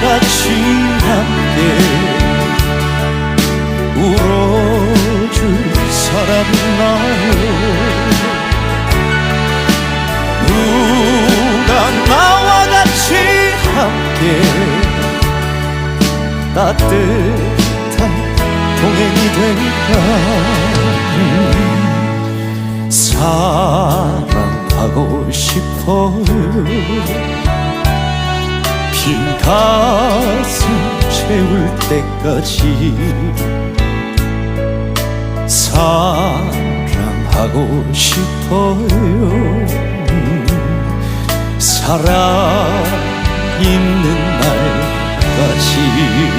같이 함께 울어줄 사람 있나요? 누가 나와 같이 함께 따뜻한 동행이 될까? 사랑하고 싶어요. 빈 가슴 채울 때까지 사랑하고 싶어요. 살아있는 날까지.